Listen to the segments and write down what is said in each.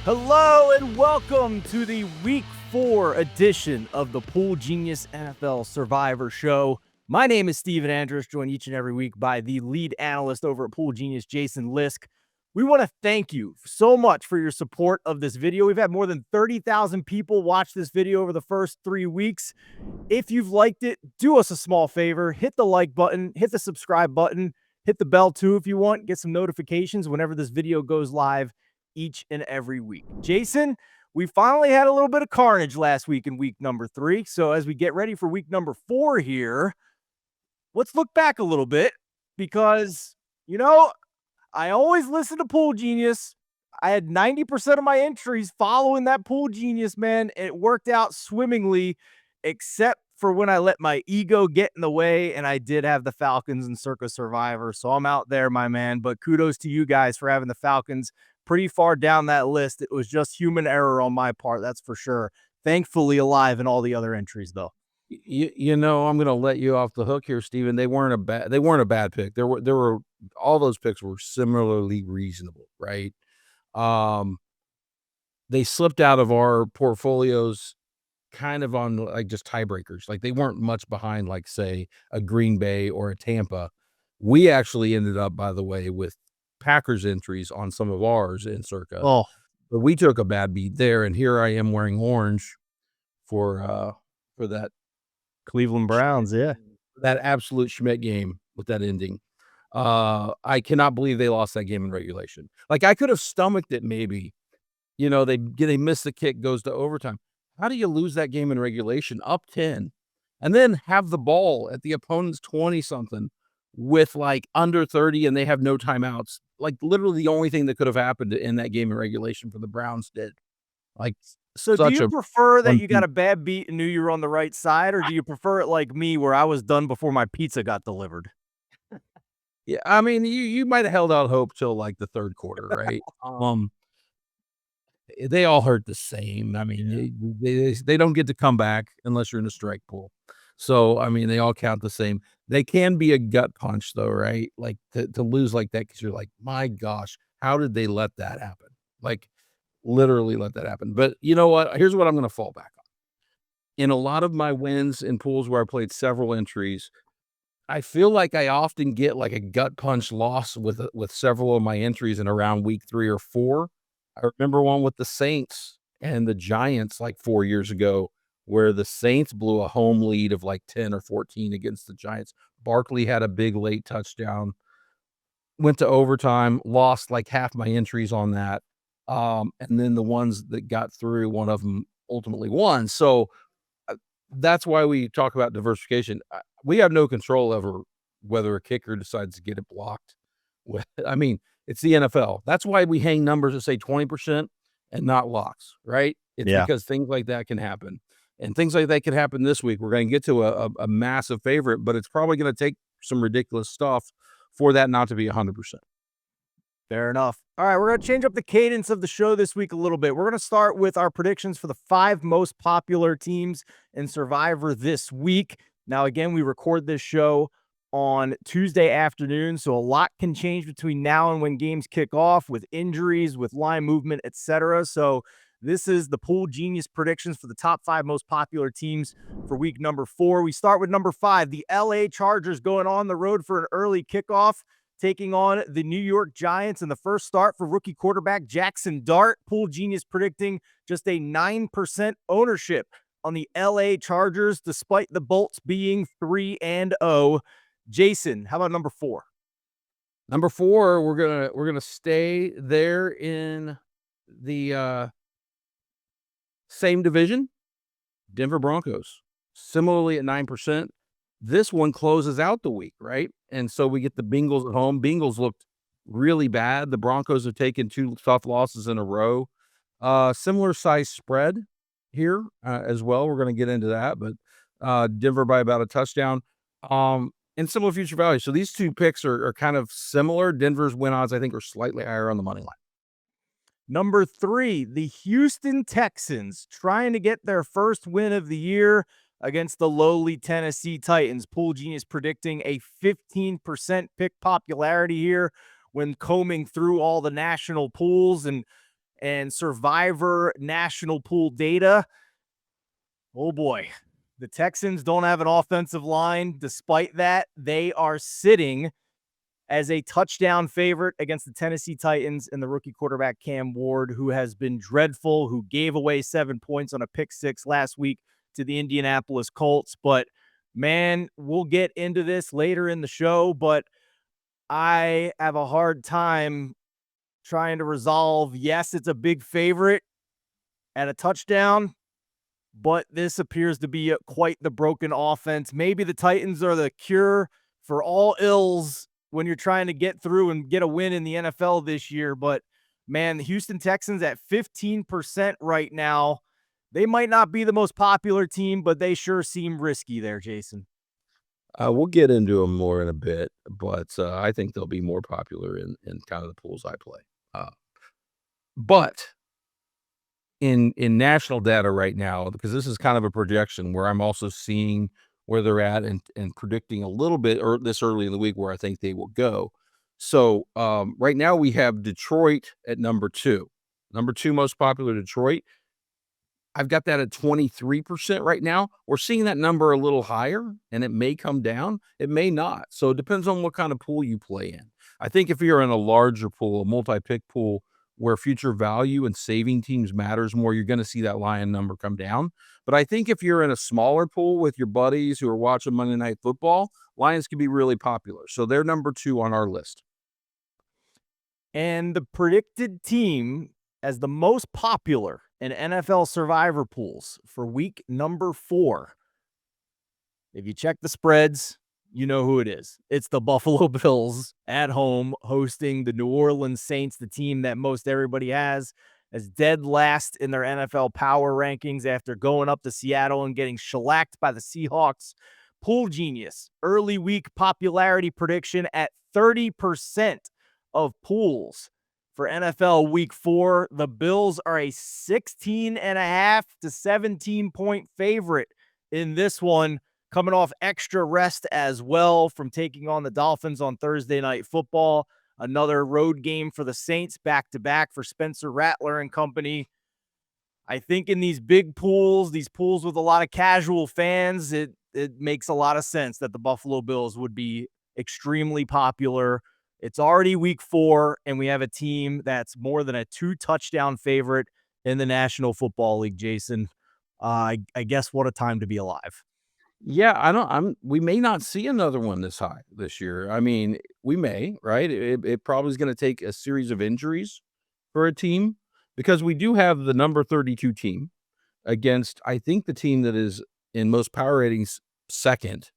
Hello and welcome to the Week 4 edition of the PoolGenius NFL Survivor Show. My name is Steven Andress, joined each and every week by the lead analyst over at PoolGenius, Jason Lisk. We want to thank you so much for your support of this video. We've had more than 30,000 people watch this video over the first 3 weeks. If you've liked it, do us a small favor. Hit the like button, hit the subscribe button, hit the bell too if you want. Get some notifications whenever this video goes live each and every week. Jason, we finally had a little bit of carnage last week in week number 3. So as we get ready for week number 4 here, let's look back a little bit because, I always listen to PoolGenius. I had 90% of my entries following that PoolGenius, man. It worked out swimmingly, except for when I let my ego get in the way, and I did have the Falcons and Circa Survivor. So I'm out there, my man. But kudos to you guys for having the Falcons pretty far down that list. It was just human error on my part, that's for sure. Thankfully alive in all the other entries, though. I'm going to let you off the hook here, Steven. They weren't a bad pick. There were all those picks were similarly reasonable, right? They slipped out of our portfolios kind of on like just tiebreakers. Like they weren't much behind, like say a Green Bay or a Tampa. We actually ended up, by the way, with Packers entries on some of ours in Circa. Oh, but we took a bad beat there, and here I am wearing orange for that Cleveland Browns, yeah. that absolute Schmidt game with that ending. I cannot believe they lost that game in regulation. Like I could have stomached it maybe. They miss the kick, goes to overtime. How do you lose that game in regulation up 10 and then have the ball at the opponent's 20-something with like under 30 and they have no timeouts? Like literally the only thing that could have happened in that game in regulation for the Browns did. Like, so do you prefer that you got a bad beat and knew you were on the right side, or do you prefer it like me where I was done before my pizza got delivered? Yeah, I mean, you might have held out hope till like the third quarter, right? They all hurt the same. I mean, they don't get to come back unless you're in a strike pool. So, I mean, they all count the same. They can be a gut punch though, right? Like to lose like that because you're like, my gosh, how did they let that happen? Like literally let that happen. But you know what? Here's what I'm going to fall back on. In a lot of my wins in pools where I played several entries, I feel like I often get like a gut punch loss with several of my entries in around week 3 or 4. I remember one with the Saints and the Giants like 4 years ago where the Saints blew a home lead of like 10 or 14 against the Giants. Barkley had a big late touchdown, went to overtime, lost like half my entries on that. And then the ones that got through, one of them ultimately won. So that's why we talk about diversification. We have no control over whether a kicker decides to get it blocked. I mean, it's the NFL. That's why we hang numbers that say 20% and not locks, right? It's because things like that can happen. And things like that can happen this week. We're going to get to a massive favorite, but it's probably going to take some ridiculous stuff for that not to be 100%. Fair enough. All right, we're going to change up the cadence of the show this week a little bit. We're going to start with our predictions for the 5 most popular teams in Survivor this week. Now, again, we record this show on Tuesday afternoon, so a lot can change between now and when games kick off with injuries, with line movement, etc. So this is the PoolGenius predictions for the top 5 most popular teams for week number 4. We start with number 5, the LA Chargers going on the road for an early kickoff, taking on the New York Giants in the first start for rookie quarterback Jackson Dart. PoolGenius predicting just a 9% ownership on the LA Chargers, despite the Bolts being 3-0. Jason, how about number 4? Number 4, we're gonna stay there in the same division. Denver Broncos, similarly at 9%. This one closes out the week, right? And so we get the Bengals at home. Bengals looked really bad. The Broncos have taken 2 tough losses in a row. Similar size spread here as well. We're going to get into that, but Denver by about a touchdown. And similar future value. So these 2 picks are kind of similar. Denver's win odds, I think, are slightly higher on the money line. Number 3, the Houston Texans trying to get their first win of the year against the lowly Tennessee Titans. PoolGenius predicting a 15% pick popularity here when combing through all the national pools. And and Survivor national pool data, oh boy, the Texans don't have an offensive line. Despite that, they are sitting as a touchdown favorite against the Tennessee Titans and the rookie quarterback Cam Ward, who has been dreadful, who gave away 7 points on a pick six last week to the Indianapolis Colts. But man, we'll get into this later in the show, but I have a hard time trying to resolve. Yes, it's a big favorite at a touchdown, but this appears to be quite the broken offense. Maybe the Titans are the cure for all ills when you're trying to get through and get a win in the NFL this year. But man, the Houston Texans at 15% right now. They might not be the most popular team, but they sure seem risky there, Jason. We'll get into them more in a bit, but I think they'll be more popular in kind of the pools I play. But in national data right now, because this is kind of a projection where I'm also seeing where they're at and predicting a little bit or this early in the week where I think they will go. So right now we have Detroit at number 2. Number 2 most popular, Detroit. I've got that at 23% right now. We're seeing that number a little higher, and it may come down. It may not. So it depends on what kind of pool you play in. I think if you're in a larger pool, a multi-pick pool, where future value and saving teams matters more, you're going to see that Lion number come down. But I think if you're in a smaller pool with your buddies who are watching Monday Night Football, Lions can be really popular. So they're number 2 on our list. And the predicted team as the most popular in NFL survivor pools for week number 4. If you check the spreads, you know who it is. It's the Buffalo Bills at home hosting the New Orleans Saints, the team that most everybody has as dead last in their NFL power rankings after going up to Seattle and getting shellacked by the Seahawks. PoolGenius, early week popularity prediction at 30% of pools for NFL week 4. The Bills are a 16.5 to 17-point favorite in this one, coming off extra rest as well from taking on the Dolphins on Thursday Night Football. Another road game for the Saints, back-to-back for Spencer Rattler and company. I think in these big pools, these pools with a lot of casual fans, it makes a lot of sense that the Buffalo Bills would be extremely popular. It's already week 4, and we have a team that's more than a 2-touchdown favorite in the National Football League, Jason. I guess what a time to be alive. Yeah, we may not see another one this high this year. I mean, we may, right? It probably is going to take a series of injuries for a team because we do have the number 32 team against, I think, the team that is in most power ratings second,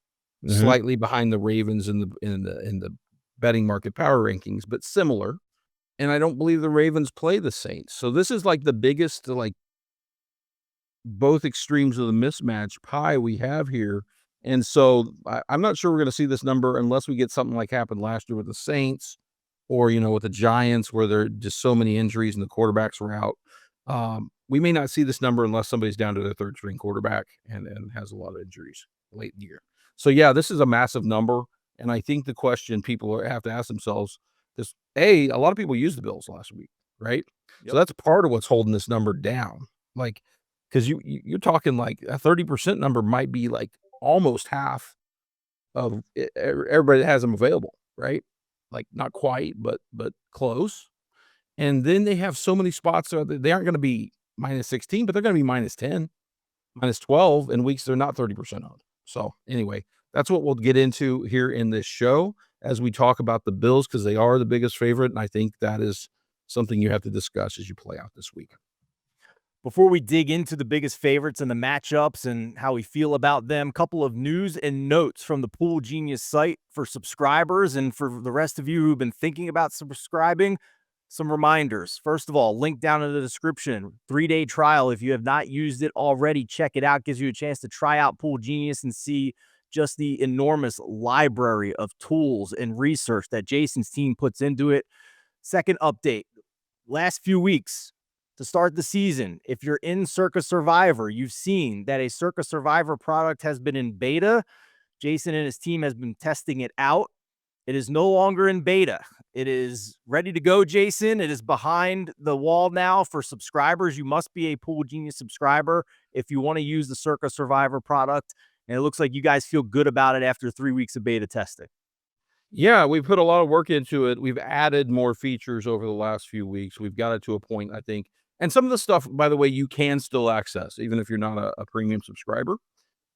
slightly behind the Ravens in the betting market power rankings, but similar. And I don't believe the Ravens play the Saints. So this is like the biggest, like, both extremes of the mismatch pie we have here. And so I'm not sure we're going to see this number unless we get something like happened last year with the Saints or, with the Giants where there are just so many injuries and the quarterbacks were out. We may not see this number unless somebody's down to their third string quarterback and has a lot of injuries late in the year. So yeah, this is a massive number. And I think the question people have to ask themselves is, a lot of people used the Bills last week, right? Yep. So that's part of what's holding this number down. Like, because you're talking like a 30% number might be like almost half of everybody that has them available, right? Like not quite, but close. And then they have so many spots that they aren't going to be minus 16, but they're going to be minus 10, minus 12 in weeks they're not 30% owned. So anyway, that's what we'll get into here in this show as we talk about the Bills because they are the biggest favorite. And I think that is something you have to discuss as you play out this week. Before we dig into the biggest favorites and the matchups and how we feel about them, a couple of news and notes from the PoolGenius site for subscribers and for the rest of you who've been thinking about subscribing. Some reminders. First of all, link down in the description. 3-day trial. If you have not used it already, check it out. Gives you a chance to try out PoolGenius and see just the enormous library of tools and research that Jason's team puts into it. Second update. Last few weeks, to start the season, if you're in Circa Survivor, you've seen that a Circa Survivor product has been in beta. Jason and his team has been testing it out. It is no longer in beta. It is ready to go, Jason. It is behind the wall now for subscribers. You must be a PoolGenius subscriber if you want to use the Circa Survivor product. And it looks like you guys feel good about it after 3 weeks of beta testing. Yeah, we put a lot of work into it. We've added more features over the last few weeks. We've got it to a point, I think. And some of the stuff, by the way, you can still access, even if you're not a premium subscriber.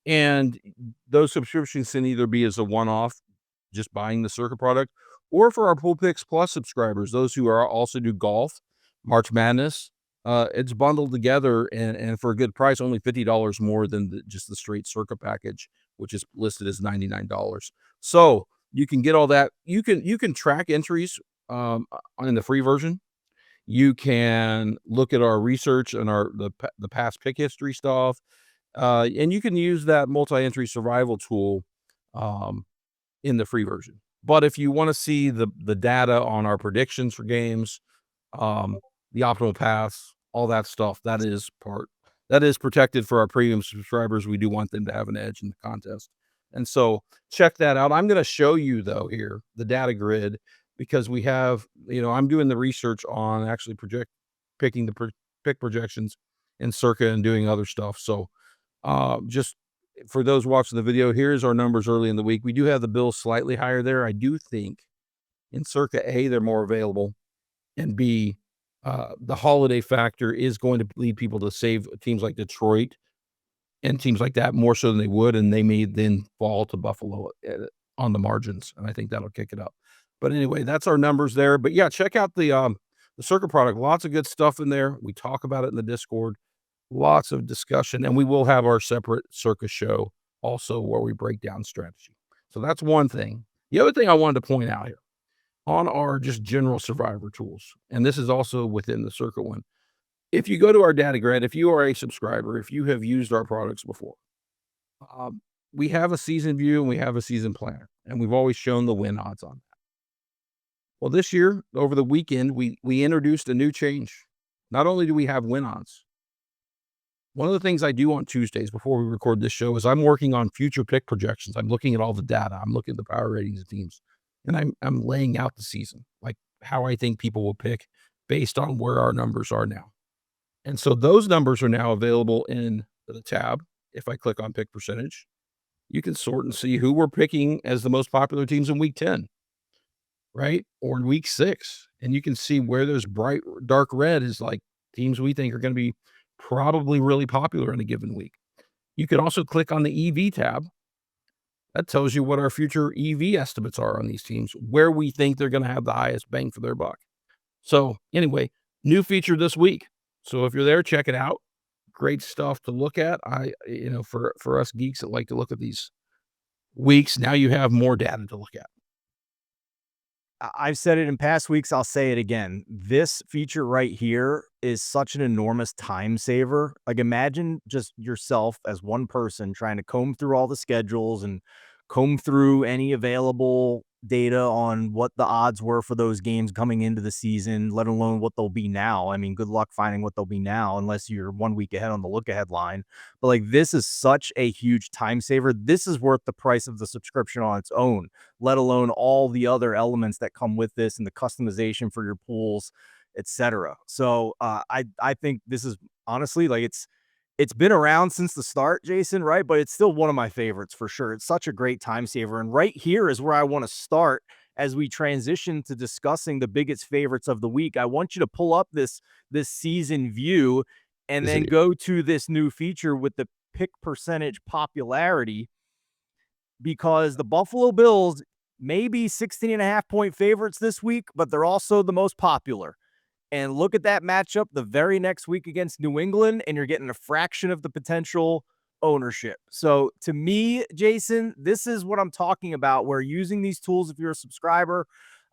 And those subscriptions can either be as a one-off, just buying the Circa product, or for our Pool Picks Plus subscribers, those who are also do golf, March Madness, it's bundled together and for a good price, only $50 more than just the straight Circa package, which is listed as $99. So you can get all that. You can track entries in the free version. You can look at our research and the past pick history stuff. And you can use that multi-entry survival tool in the free version. But if you want to see the data on our predictions for games, the optimal paths, all that stuff, that is protected for our premium subscribers. We do want them to have an edge in the contest. And so check that out. I'm going to show you though here the data grid because we have, I'm doing the research on actually picking the pick projections in Circa and doing other stuff. So just for those watching the video, here's our numbers early in the week. We do have the Bills slightly higher there. I do think in Circa A, they're more available, and B, the holiday factor is going to lead people to save teams like Detroit and teams like that more so than they would, and they may then fall to Buffalo on the margins, and I think that'll kick it up. But anyway, that's our numbers there. But yeah, check out the Circa product. Lots of good stuff in there. We talk about it in the Discord. Lots of discussion, and we will have our separate Circa show also where we break down strategy. So that's one thing. The other thing I wanted to point out here on our just general survivor tools, and this is also within the Circa one. If you go to our data grid, if you are a subscriber, if you have used our products before, we have a season view and we have a season planner, and we've always shown the win odds on that. Well, this year, over the weekend, we introduced a new change. Not only do we have win odds, one of the things I do on Tuesdays before we record this show is I'm working on future pick projections. I'm looking at all the data. I'm looking at the power ratings of teams, and I'm laying out the season, like how I think people will pick based on where our numbers are now. And so those numbers are now available in the tab. If I click on pick percentage, you can sort and see who we're picking as the most popular teams in week 10, right? Or in week 6. And you can see where there's bright dark red is like teams we think are going to be probably really popular in a given week. You could also click on the EV tab. That tells you what our future EV estimates are on these teams, where we think they're going to have the highest bang for their buck. So anyway, new feature this week. So if you're there, check it out. Great stuff to look at. For us geeks that like to look at these weeks, now you have more data to look at. I've said it in past weeks. I'll say it again. This feature right here is such an enormous time saver. Like imagine just yourself as one person trying to comb through all the schedules and comb through any available data on what the odds were for those games coming into the season, let alone what they'll be now. I mean, good luck finding what they'll be now unless you're 1 week ahead on the look ahead line. But like this is such a huge time saver. This is worth the price of the subscription on its own, let alone all the other elements that come with this and the customization for your pools, etc. So I think this is honestly like it's been around since the start, Jason, right? But it's still one of my favorites for sure. It's such a great time saver. And right here is where I want to start as we transition to discussing the biggest favorites of the week. I want you to pull up this season view and then go to this new feature with the pick percentage popularity, because the Buffalo Bills may be 16.5-point favorites this week, but they're also the most popular. And look at that matchup the very next week against New England, and you're getting a fraction of the potential ownership. So to me, Jason, this is what I'm talking about. We're using these tools if you're a subscriber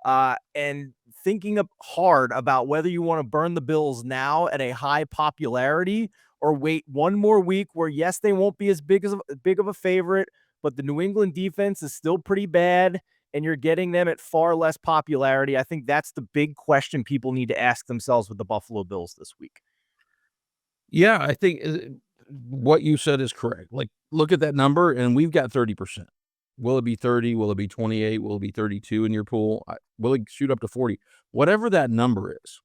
and thinking hard about whether you want to burn the Bills now at a high popularity or wait one more week where, yes, they won't be as big of a favorite, but the New England defense is still pretty bad, and you're getting them at far less popularity. I think that's the big question people need to ask themselves with the Buffalo Bills this week. Yeah, I think what you said is correct. Like, look at that number, and we've got 30%. Will it be 30? Will it be 28? Will it be 32 in your pool? Will it shoot up to 40? Whatever that number is,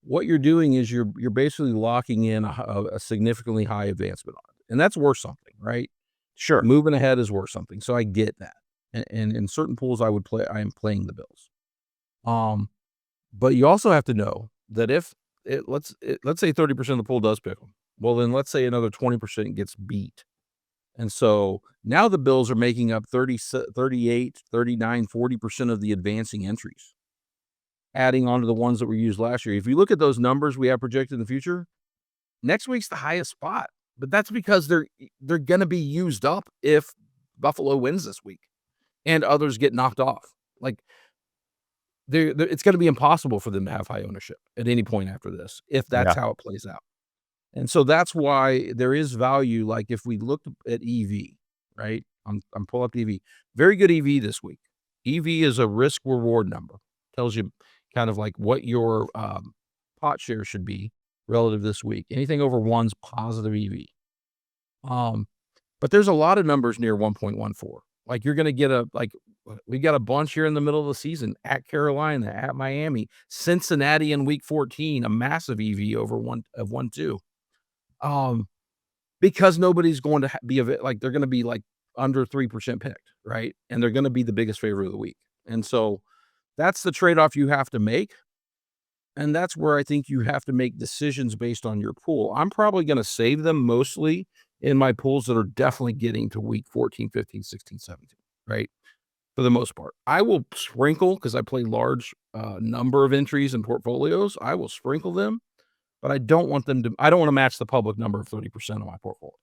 what you're doing is you're basically locking in a significantly high advancement on it, and that's worth something, right? Sure. Moving ahead is worth something, so I get that. And in certain pools, I am playing the Bills. But you also have to know that if let's say 30% of the pool does pick them, well, then let's say another 20% gets beat. And so now the Bills are making up 38, 39, 40% of the advancing entries, adding on to the ones that were used last year. If you look at those numbers we have projected in the future, next week's the highest spot, but that's because they're going to be used up if Buffalo wins this week and others get knocked off. Like it's going to be impossible for them to have high ownership at any point after this if that's Yeah. how it plays out. And so that's why there is value. Like if we look at EV, right? I'm pulling up EV. Very good EV this week. EV is a risk reward number. Tells you kind of like what your pot share should be relative this week. Anything over 1's positive EV. But there's a lot of numbers near 1.14. Like you're going to get we got a bunch here in the middle of the season at Carolina, at Miami, Cincinnati in week 14, a massive EV over 1.2. Because nobody's going to be like they're going to be like under 3% picked, right? And they're going to be the biggest favorite of the week. And so that's the trade-off you have to make. And that's where I think you have to make decisions based on your pool. I'm probably going to save them mostly in my pools that are definitely getting to week 14, 15, 16, 17, right? For the most part. I will sprinkle, because I play large number of entries and portfolios. I will sprinkle them, but I don't want to match the public number of 30% of my portfolio.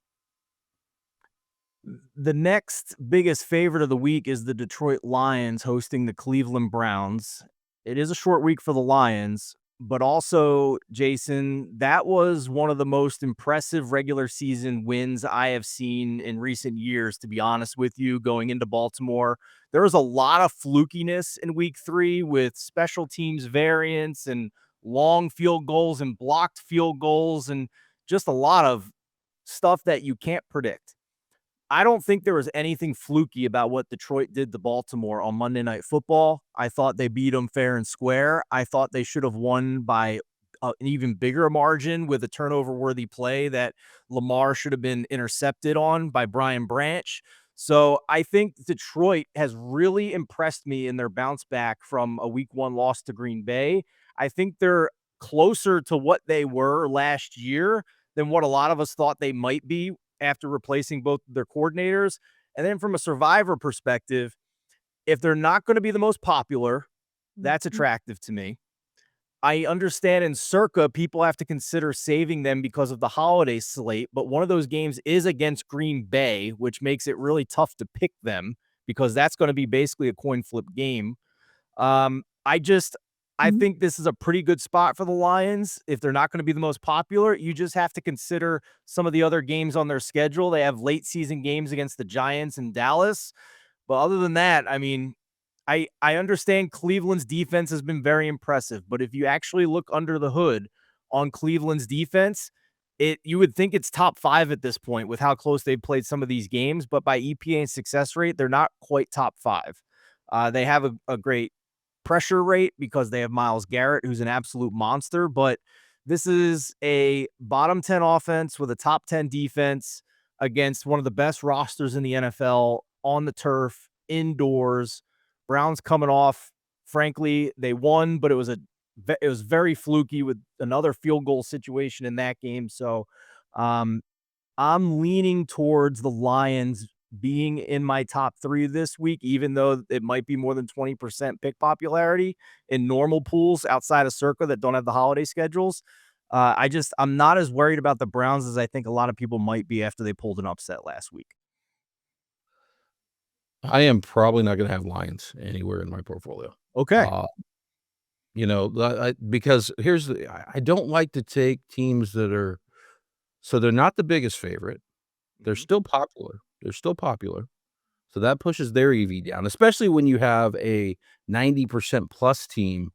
The next biggest favorite of the week is the Detroit Lions hosting the Cleveland Browns. It is a short week for the Lions, but also, Jason, that was one of the most impressive regular season wins I have seen in recent years, to be honest with you, going into Baltimore. There was a lot of flukiness in week 3 with special teams variance and long field goals and blocked field goals and just a lot of stuff that you can't predict. I don't think there was anything fluky about what Detroit did to Baltimore on Monday Night Football. I thought they beat them fair and square. I thought they should have won by an even bigger margin with a turnover-worthy play that Lamar should have been intercepted on by Brian Branch. So I think Detroit has really impressed me in their bounce back from a week 1 loss to Green Bay. I think they're closer to what they were last year than what a lot of us thought they might be after replacing both their coordinators. And then from a survivor perspective, if they're not going to be the most popular, that's attractive to me. I understand in Circa, people have to consider saving them because of the holiday slate, but one of those games is against Green Bay, which makes it really tough to pick them because that's going to be basically a coin flip game. I think this is a pretty good spot for the Lions. If they're not going to be the most popular, you just have to consider some of the other games on their schedule. They have late season games against the Giants and Dallas. But other than that, I mean, I understand Cleveland's defense has been very impressive, but if you actually look under the hood on Cleveland's defense, you would think it's top 5 at this point with how close they've played some of these games, but by EPA and success rate, they're not quite top 5. They have a great pressure rate because they have Myles Garrett, who's an absolute monster, but this is a bottom 10 offense with a top 10 defense against one of the best rosters in the NFL on the turf, indoors. Browns coming off, frankly, they won, but it was very fluky with another field goal situation in that game. So I'm leaning towards the Lions being in my top 3 this week, even though it might be more than 20% pick popularity in normal pools outside of Circa that don't have the holiday schedules. I'm not as worried about the Browns as I think a lot of people might be after they pulled an upset last week. I am probably not going to have Lions anywhere in my portfolio. Okay. Because I don't like to take teams so they're not the biggest favorite. They're still popular. So that pushes their EV down, especially when you have a 90% plus team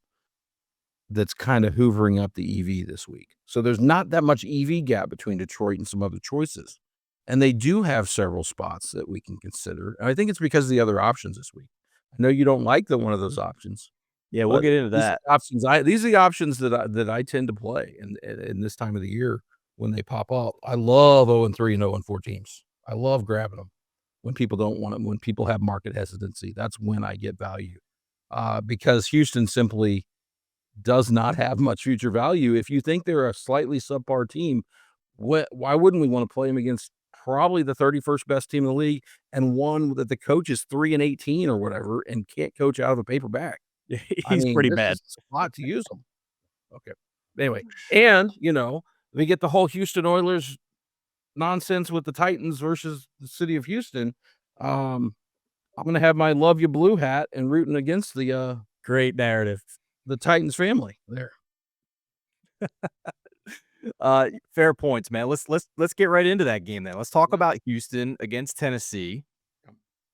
that's kind of hoovering up the EV this week. So there's not that much EV gap between Detroit and some other choices. And they do have several spots that we can consider. And I think it's because of the other options this week. I know you don't like one of those options, Yeah, we'll but get into these that. are these are the options that I tend to play in this time of the year when they pop up. I love 0-3 and 0-4 teams. I love grabbing them when people don't want them, when people have market hesitancy. That's when I get value. Because Houston simply does not have much future value. If you think they're a slightly subpar team, why wouldn't we want to play them against probably the 31st best team in the league and one that the coach is 3-18 or whatever and can't coach out of a paper bag? I He's mean, pretty this bad. is a lot to use them. Okay. Anyway, and, we get the whole Houston Oilers nonsense with the Titans versus the city of Houston. I'm gonna have my love you blue hat and rooting against Great narrative. the Titans family there. Fair points, man. Let's get right into that game then. Let's talk about Houston against Tennessee.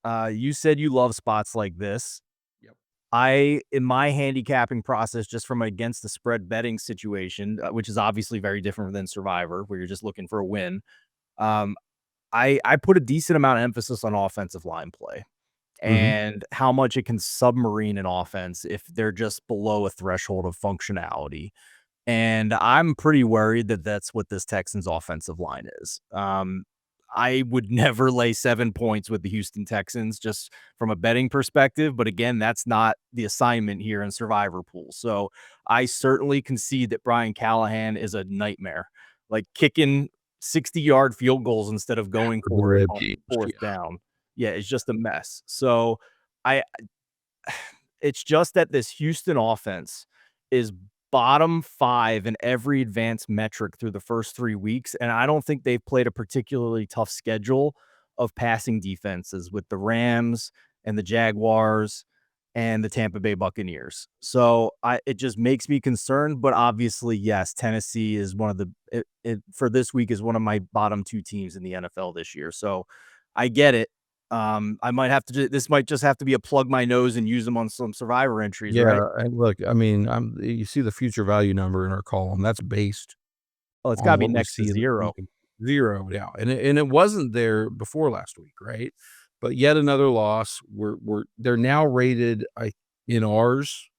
You said you love spots like this. Yep. In my handicapping process, just from against the spread betting situation, which is obviously very different than Survivor, where you're just looking for a win. I put a decent amount of emphasis on offensive line play and how much it can submarine an offense if they're just below a threshold of functionality. And I'm pretty worried that that's what this Texans offensive line is. I would never lay 7 points with the Houston Texans just from a betting perspective. But again, that's not the assignment here in Survivor Pool. So I certainly concede that Brian Callahan is a nightmare, like kicking 60-yard field goals instead of going for it on fourth down. Yeah, it's just a mess. So I it's just that this Houston offense is bottom 5 in every advanced metric through the first 3 weeks, and I don't think they've played a particularly tough schedule of passing defenses with the Rams and the Jaguars and the Tampa Bay Buccaneers. So, it just makes me concerned, but obviously, yes, Tennessee is one of for this week is one of my bottom 2 teams in the NFL this year. So, I get it. I might have to this might just have to be a plug my nose and use them on some Survivor entries, right? Yeah, and look, I mean, you see the future value number in our column, that's based Oh, it's on gotta be what we next to see in the 0. 0, yeah, and it wasn't there before last week, right? But yet another loss. They're now rated, in ours,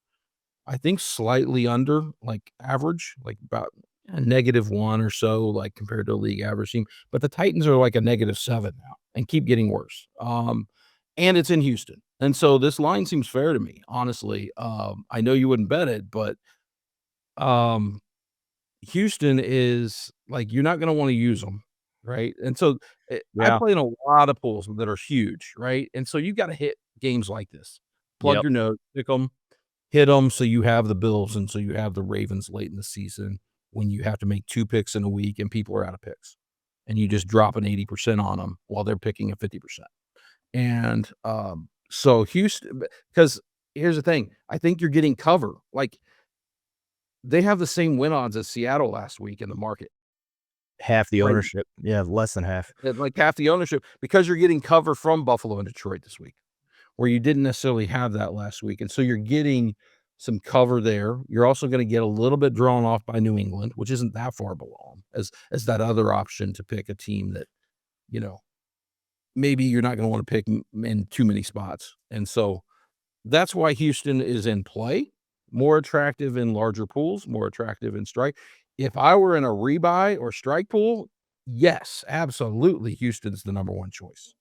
I think slightly under, like, average, like, about a -1 or so, like, compared to a league average team, but the Titans are like a -7 now and keep getting worse, and it's in Houston, and so this line seems fair to me, honestly. I know you wouldn't bet it, but, um, Houston is like, you're not gonna wanna use them, right? And so, I Yeah. play in a lot of pools that are huge, right? And so you gotta hit games like this. Plug Yep. your nose, pick them. Hit them so you have the Bills and so you have the Ravens late in the season when you have to make 2 picks in a week and people are out of picks, and you just drop an 80% on them while they're picking a 50%. And, so Houston, because here's the thing, I think you're getting cover. Like, they have the same win odds as Seattle last week in the market, Half the right? ownership. Yeah, less than half. Like half the ownership because you're getting cover from Buffalo and Detroit this week, where you didn't necessarily have that last week, and so you're getting some cover there. You're also gonna get a little bit drawn off by New England, which isn't that far below 'em, as that other option to pick a team that, you know, maybe you're not gonna wanna pick in too many spots, and so that's why Houston is in play, more attractive in larger pools, more attractive in strike. If I were in a rebuy or strike pool, yes, absolutely, Houston's the number 1 choice.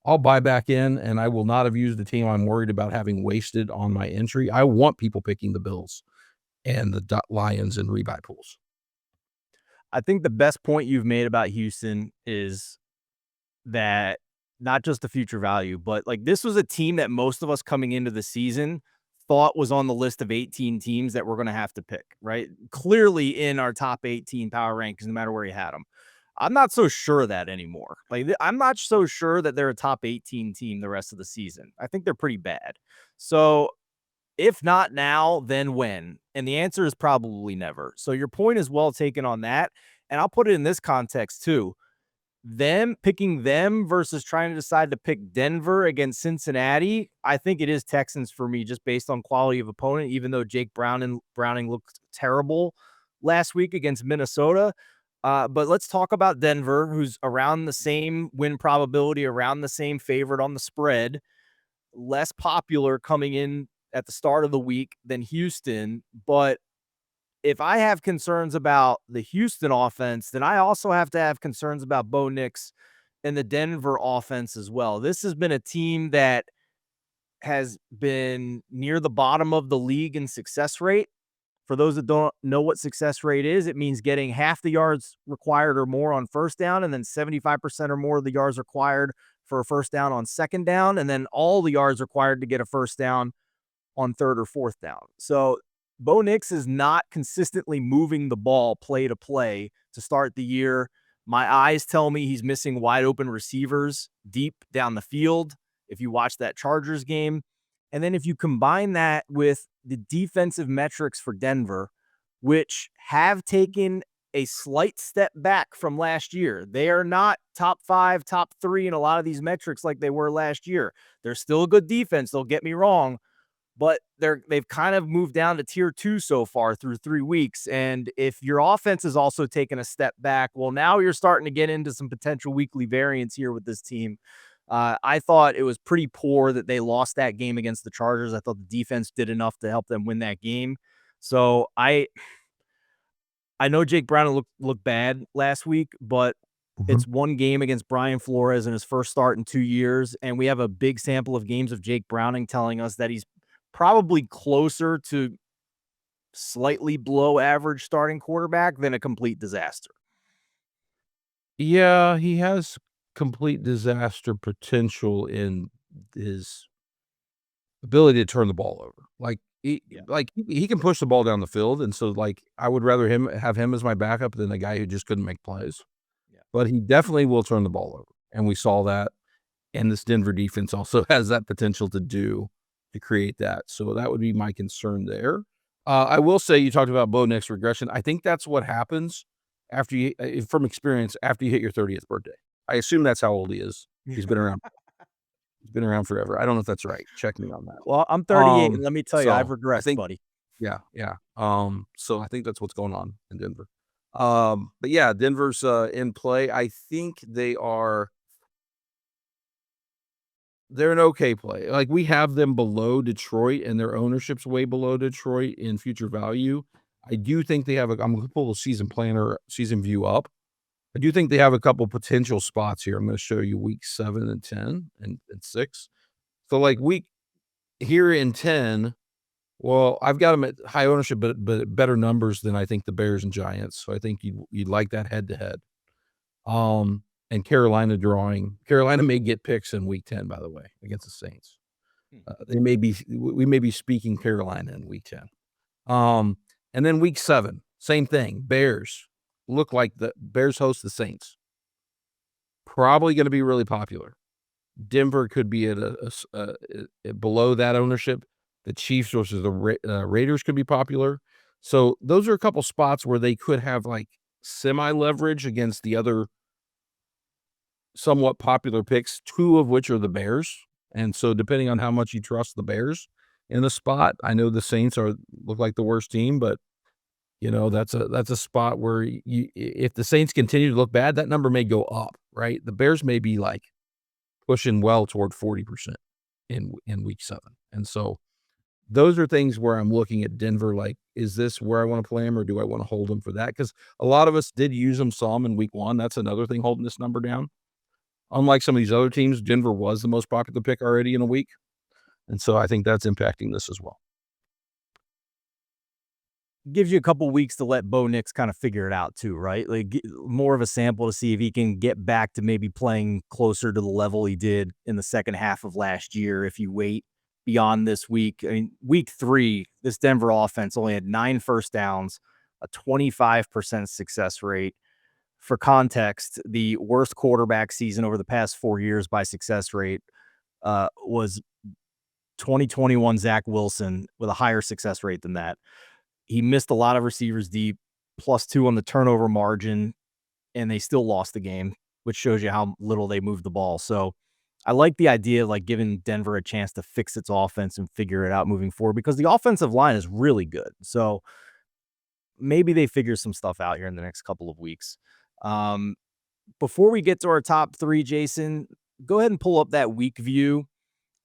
I'll buy back in, and I will not have used the team I'm worried about having wasted on my entry. I want people picking the Bills and the Lions in rebuy pools. I think the best point you've made about Houston is that not just the future value, but like this was a team that most of us coming into the season thought was on the list of 18 teams that we're going to have to pick, right? Clearly in our top 18 power rankings, no matter where you had them. I'm not so sure of that anymore. Like, I'm not so sure that they're a top 18 team the rest of the season. I think they're pretty bad. So, if not now, then when? And the answer is probably never. So, your point is well taken on that. And I'll put it in this context too. Picking them versus trying to decide to pick Denver against Cincinnati, I think it is Texans for me just based on quality of opponent, even though Jake Browning looked terrible last week against Minnesota. But let's talk about Denver, who's around the same win probability, around the same favorite on the spread, less popular coming in at the start of the week than Houston. But if I have concerns about the Houston offense, then I also have to have concerns about Bo Nix and the Denver offense as well. This has been a team that has been near the bottom of the league in success rate. For those that don't know what success rate is, it means getting half the yards required or more on first down, and then 75% or more of the yards required for a first down on second down, and then all the yards required to get a first down on third or fourth down. So Bo Nix is not consistently moving the ball play to play to start the year. My eyes tell me he's missing wide open receivers deep down the field. If you watch that Chargers game, and then if you combine that with the defensive metrics for Denver, which have taken a slight step back from last year, they are not top 5, top 3 in a lot of these metrics like they were last year. They're still a good defense, don't get me wrong, but they've kind of moved down to tier 2 so far through 3 weeks. And if your offense is also taking a step back, well, now you're starting to get into some potential weekly variance here with this team. I thought it was pretty poor that they lost that game against the Chargers. I thought the defense did enough to help them win that game. So I know Jake Brown looked bad last week, but Mhm. it's one game against Brian Flores in his first start in 2 years, and we have a big sample of games of Jake Browning telling us that he's probably closer to slightly below average starting quarterback than a complete disaster. Yeah, he has complete disaster potential in his ability to turn the ball over. Yeah. He can push the ball down the field, and so, like, I would rather have him as my backup than a guy who just couldn't make plays. Yeah. But he definitely will turn the ball over, and we saw that, and this Denver defense also has that potential to create that, so that would be my concern there. I will say you talked about Bo Nix regression. I think that's what happens after from experience, after you hit your 30th birthday. I assume that's how old he is. He's been around He's been around forever. I don't know if that's right. Check me on that. Well, I'm 38, and let me tell you, I've So I regressed, think buddy. yeah, yeah. So I think that's what's going on in Denver. But yeah, Denver's in play. I think they're an okay play. Like, we have them below Detroit, and their ownership's way below Detroit in future value. I do think they have I'm gonna pull the season view up. I do think they have a couple potential spots here. I'm gonna show you week 7 and 10 and 6. So, like, week here in 10, well, I've got them at high ownership, but better numbers than I think the Bears and Giants. So I think you'd like that head to head. And Carolina may get picks in week 10, by the way, against the Saints. Hmm. We may be speaking Carolina in week 10. And then week 7, same thing. Bears look like the Bears host the Saints. Probably going to be really popular. Denver could be at below that ownership. The Chiefs versus the Raiders could be popular. So those are a couple spots where they could have like semi leverage against the other somewhat popular picks, 2 of which are the Bears. And so depending on how much you trust the Bears in the spot, I know the Saints look like the worst team, but that's a spot where if the Saints continue to look bad, that number may go up, right? The Bears may be like pushing well toward 40% in week 7. And so those are things where I'm looking at Denver like, is this where I want to play them or do I want to hold them for that? Because a lot of us did use them some in week 1. That's another thing holding this number down. Unlike some of these other teams, Denver was the most popular pick already in a week. And so I think that's impacting this as well. Gives you a couple weeks to let Bo Nix kind of figure it out too, right? Like more of a sample to see if he can get back to maybe playing closer to the level he did in the second half of last year. If you wait beyond this week, I mean, week 3, this Denver offense only had 9 first downs, a 25% success rate. For context, the worst quarterback season over the past 4 years by success rate was 2021 Zach Wilson with a higher success rate than that. He missed a lot of receivers deep, +2 on the turnover margin, and they still lost the game, which shows you how little they moved the ball. So I like the idea of like giving Denver a chance to fix its offense and figure it out moving forward because the offensive line is really good. So maybe they figure some stuff out here in the next couple of weeks. Um, Before we get to our top three, Jason, go ahead and pull up that week view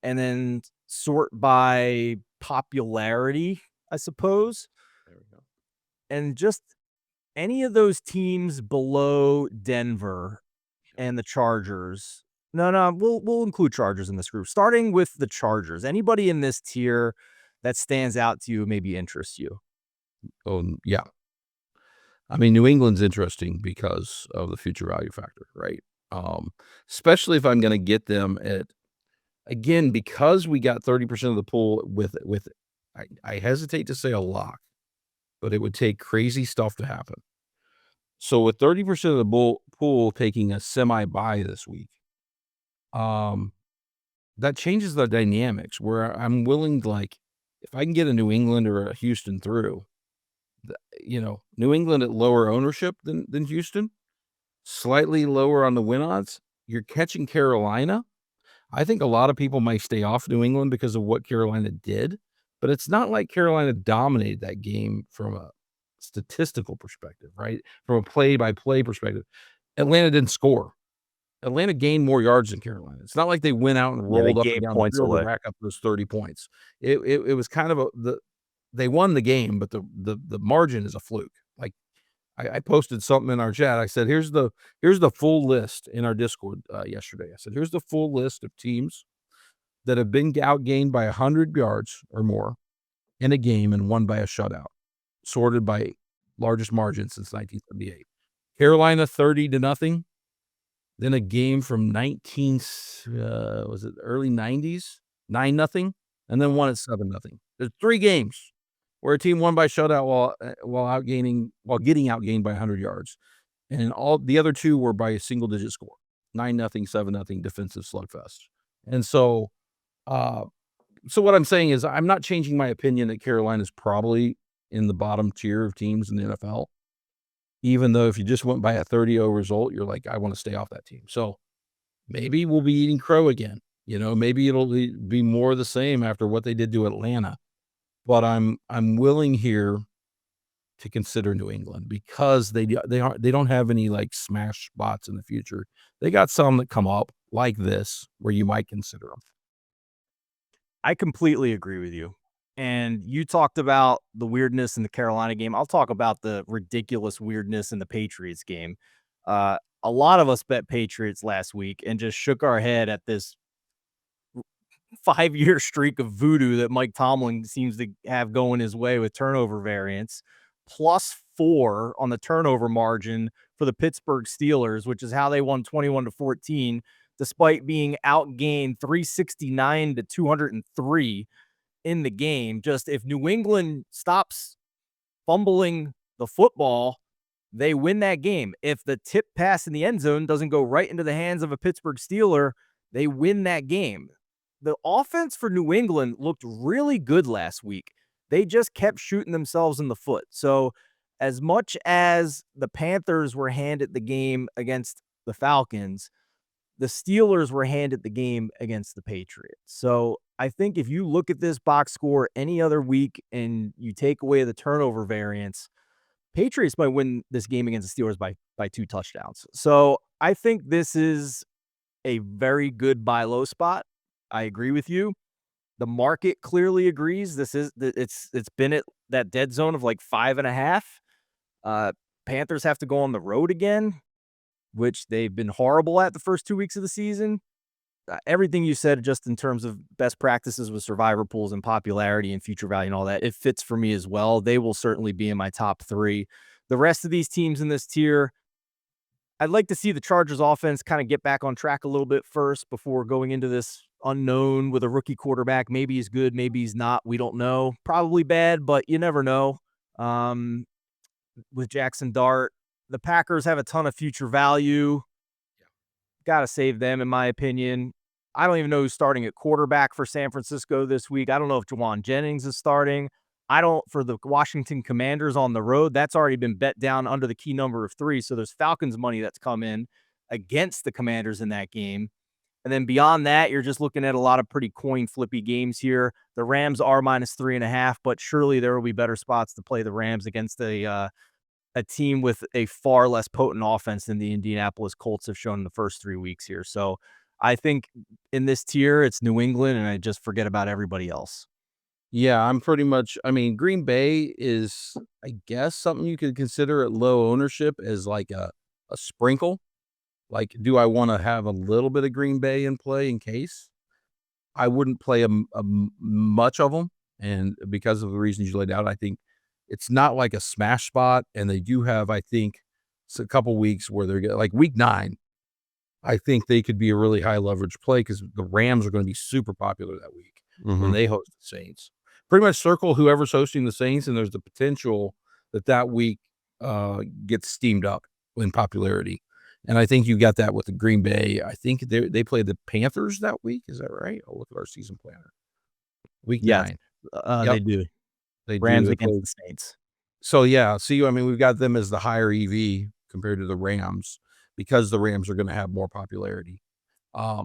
and then sort by popularity, I suppose. There we go. And just any of those teams below Denver Okay. and the Chargers. No, we'll include Chargers in this group. Starting with the Chargers. Anybody in this tier that stands out to you, maybe interests you? Oh, yeah. I mean, New England's interesting because of the future value factor, right? Um, Especially if I'm going to get them at, again, because we got 30% of the pool with I hesitate to say a lock, but it would take crazy stuff to happen. So with 30% of the pool taking a semi buy this week, um, that changes the dynamics where I'm willing to, like, if I can get a New England or a Houston through, New England at lower ownership than Houston, slightly lower on the win odds. You're catching Carolina. I think a lot of people might stay off New England because of what Carolina did, but it's not like Carolina dominated that game from a statistical perspective, right? From a play-by-play perspective. Atlanta didn't score. Atlanta gained more yards than Carolina. It's not like they went out and Yeah, they rolled up and gave down the points field to away. rack up those 30 points. It was kind of they won the game, but the margin is a fluke. Like, I posted something in our chat. I said, here's the full list in our Discord yesterday. I said, here's the full list of teams that have been outgained by 100 yards or more in a game and won by a shutout, sorted by largest margin since 1978. Carolina 30-0. Then a game from was it early 90s, 9-0, and then one at 7-0. There's 3 games where a team won by shutout while getting outgained by 100 yards, and all the other 2 were by a single digit score, 9-0, 7-0 defensive slugfest. And uh, so what I'm saying is I'm not changing my opinion that Carolina's probably in the bottom tier of teams in the NFL, even though if you just went by a 30-0 result, you're like, I want to stay off that team. So maybe we'll be eating crow again. Maybe it'll be more of the same after what they did to Atlanta. But I'm willing here to consider New England because they don't have any like smash spots in the future. They got some that come up like this where you might consider them. I completely agree with you. And you talked about the weirdness in the Carolina game. I'll talk about the ridiculous weirdness in the Patriots game. A lot of us bet Patriots last week and just shook our head at this 5-year streak of voodoo that Mike Tomlin seems to have going his way with turnover variance, +4 on the turnover margin for the Pittsburgh Steelers, which is how they won 21-14, despite being outgained 369 to 203 in the game. Just if New England stops fumbling the football, they win that game. If the tip pass in the end zone doesn't go right into the hands of a Pittsburgh Steeler, they win that game. The offense for New England looked really good last week. They just kept shooting themselves in the foot. So, as much as the Panthers were handed the game against the Falcons, the Steelers were handed the game against the Patriots. So, I think if you look at this box score any other week and you take away the turnover variance, Patriots might win this game against the Steelers by 2 touchdowns. So, I think this is a very good buy low spot. I agree with you. The market clearly agrees. It's been at that dead zone of like 5.5. Uh, Panthers have to go on the road again, which they've been horrible at the first 2 weeks of the season. Everything you said just in terms of best practices with survivor pools and popularity and future value and all that, it fits for me as well. They will certainly be in my top 3. The rest of these teams in this tier, I'd like to see the Chargers offense kind of get back on track a little bit first before going into this unknown with a rookie quarterback. Maybe he's good, maybe he's not. We don't know. Probably bad, but you never know. Um, with Jackson Dart, the Packers have a ton of future value. Got to save them, in my opinion. I don't even know who's starting at quarterback for San Francisco this week. I don't know if Jawan Jennings is starting. I don't for the Washington Commanders on the road. That's already been bet down under the key number of 3. So there's Falcons money that's come in against the Commanders in that game. And then beyond that, you're just looking at a lot of pretty coin flippy games here. The Rams are -3.5, but surely there will be better spots to play the Rams against a team with a far less potent offense than the Indianapolis Colts have shown in the first 3 weeks here. So I think in this tier, it's New England, and I just forget about everybody else. Yeah, I'm pretty much I mean, Green Bay is, I guess, something you could consider at low ownership as like a sprinkle. Like, do I wanna have a little bit of Green Bay in play in case? I wouldn't play much of them, and because of the reasons you laid out, I think it's not like a smash spot, and they do have, I think, a couple weeks where they're like week 9, I think they could be a really high leverage play because the Rams are gonna be super popular that week when Mhm. they host the Saints. Pretty much circle whoever's hosting the Saints, and there's the potential that that week, gets steamed up in popularity, and I think you got that with the Green Bay. I think they play the Panthers that week, is that right? I'll look at our season planner. Week Yes, 9. they Yep, do. they do, Rams they against play the Saints. so, yeah, see, I mean, we've got them as the higher EV compared to the Rams because the Rams are gonna have more popularity.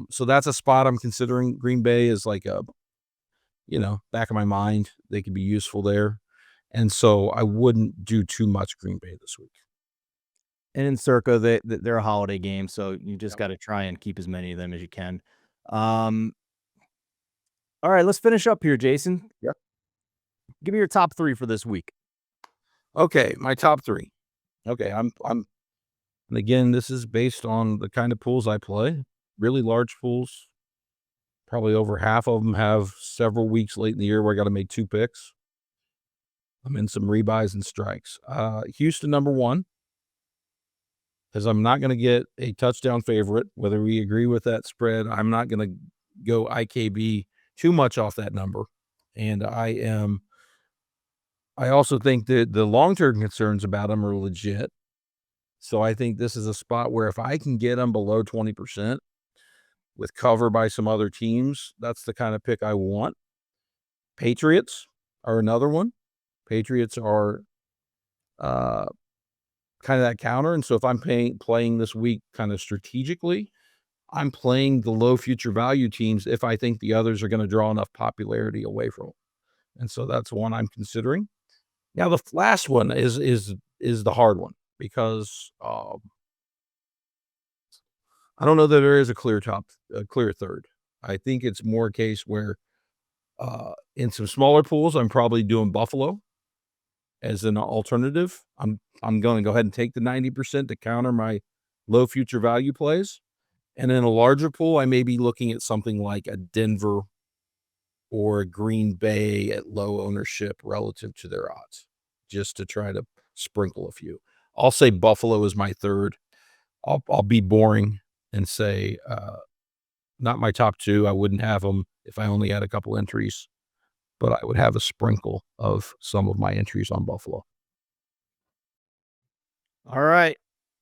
So that's a spot I'm considering. Green Bay is like a, back of my mind. They could be useful there. And so I wouldn't do too much Green Bay this week. And in Circa, they're a holiday game, so you just Yep. gotta try and keep as many of them as you can. Um, all right, let's finish up here, Jason. Yep. Give me your top 3 for this week. Okay, my top 3. Okay, and again, this is based on the kind of pools I play. Really large pools. Probably over half of them have several weeks late in the year where I gotta make 2 picks. I'm in some rebuys and strikes. Houston number 1. Because I'm not gonna get a touchdown favorite, whether we agree with that spread. I'm not gonna go IKB too much off that number, and I also think that the long-term concerns about them are legit, so I think this is a spot where if I can get them below 20% with cover by some other teams, that's the kind of pick I want. Patriots are another one. Patriots are, uh, kinda that counter, and so if I'm playing this week kinda strategically, I'm playing the low future value teams if I think the others are gonna draw enough popularity away from them, and so that's one I'm considering. Now the last one is the hard one because, I don't know that there is a clear third. I think it's more a case where, in some smaller pools, I'm probably doing Buffalo as an alternative. I'm gonna go ahead and take the 90% to counter my low future value plays, and in a larger pool, I may be looking at something like a Denver or a Green Bay at low ownership relative to their odds, just to try to sprinkle a few. I'll say Buffalo is my third. I'll be boring and say, not my top 2. I wouldn't have them if I only had a couple entries, but I would have a sprinkle of some of my entries on Buffalo. All right,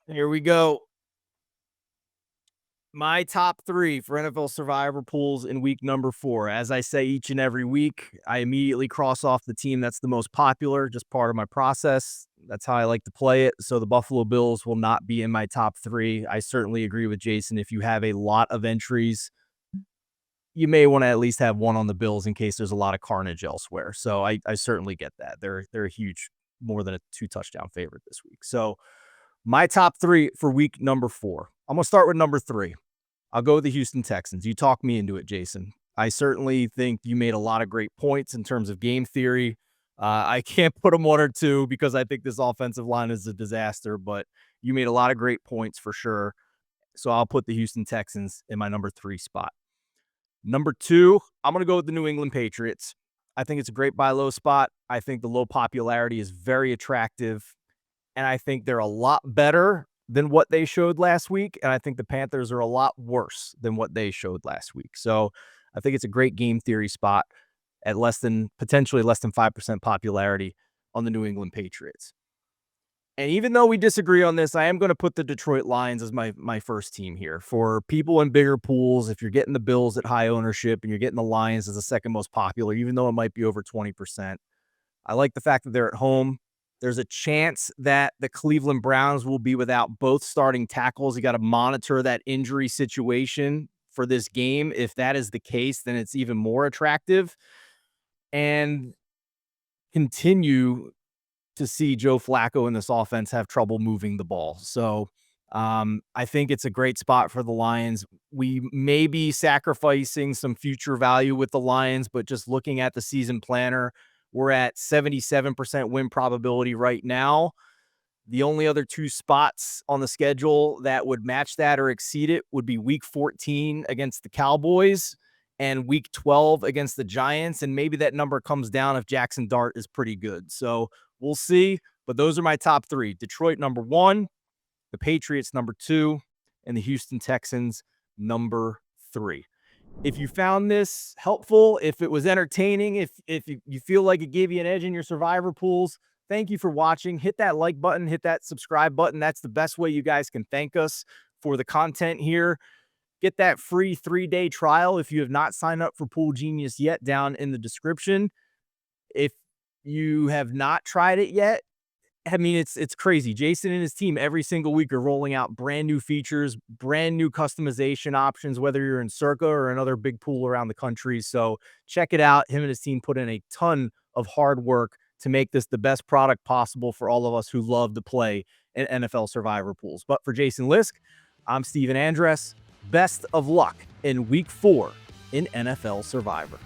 here we go. My top 3 for NFL Survivor pools in week number 4. As I say each and every week, I immediately cross off the team that's the most popular, just part of my process. That's how I like to play it. So the Buffalo Bills will not be in my top 3. I certainly agree with Jason. If you have a lot of entries, you may want to at least have one on the Bills in case there's a lot of carnage elsewhere. So I certainly get that. They're a huge, more than a 2 touchdown favorite this week. So my top 3 for week number 4. I'm gonna start with number 3. I'll go with the Houston Texans. You talked me into it, Jason. I certainly think you made a lot of great points in terms of game theory. I can't put them 1 or 2 because I think this offensive line is a disaster, but you made a lot of great points for sure. So I'll put the Houston Texans in my number 3 spot. Number 2, I'm going to go with the New England Patriots. I think it's a great buy low spot. I think the low popularity is very attractive, and I think they're a lot better than what they showed last week, and I think the Panthers are a lot worse than what they showed last week. So, I think it's a great game theory spot at potentially less than 5% popularity on the New England Patriots. And even though we disagree on this, I am going to put the Detroit Lions as my first team here. For people in bigger pools, if you're getting the Bills at high ownership and you're getting the Lions as the second most popular, even though it might be over 20%, I like the fact that they're at home. There's a chance that the Cleveland Browns will be without both starting tackles. You got to monitor that injury situation for this game. If that is the case, then it's even more attractive. And continue to see Joe Flacco and this offense have trouble moving the ball. So I think it's a great spot for the Lions. We may be sacrificing some future value with the Lions, but just looking at the season planner, we're at 77% win probability right now. The only other two spots on the schedule that would match that or exceed it would be week 14 against the Cowboys and week 12 against the Giants. And maybe that number comes down if Jackson Dart is pretty good. So we'll see. But those are my top three. Detroit, number one, the Patriots, number two, and the Houston Texans, number three. If you found this helpful, if it was entertaining, if you feel like it gave you an edge in your survivor pools, thank you for watching. Hit that like button, hit that subscribe button. That's the best way you guys can thank us for the content here. Get that free 3-day trial if you have not signed up for PoolGenius yet, down in the description. If you have not tried it yet, I mean, it's crazy. Jason and his team every single week are rolling out brand new features, brand new customization options, whether you're in Circa or another big pool around the country. So check it out. Him and his team put in a ton of hard work to make this the best product possible for all of us who love to play in NFL survivor pools. But for Jason Lisk, I'm Steven Andress. Best of luck in week 4 in NFL Survivor.